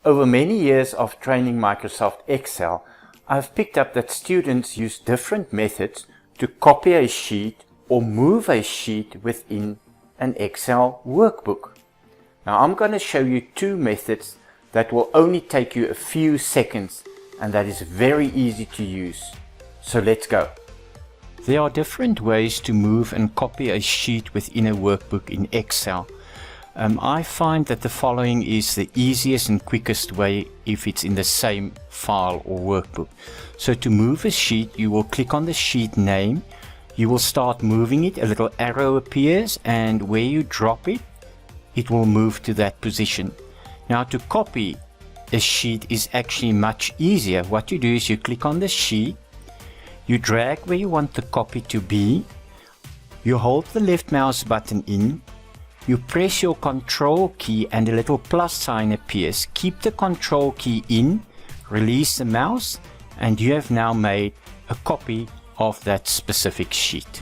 Over many years of training Microsoft Excel, I've picked up that students use different methods to copy a sheet or move a sheet within an Excel workbook. Now I'm going to show you two methods that will only take you a few seconds, and that is very easy to use. So let's go. There are different ways to move and copy a sheet within a workbook in Excel. I find that the following is the easiest and quickest way if it's in the same file or workbook. So to move a sheet, you will click on the sheet name, you will start moving it, a little arrow appears, and where you drop it, it will move to that position. Now to copy a sheet is actually much easier. What you do is you click on the sheet, you drag where you want the copy to be, you hold the left mouse button in, you press your control key and a little plus sign appears. Keep the control key in, release the mouse, and you have now made a copy of that specific sheet.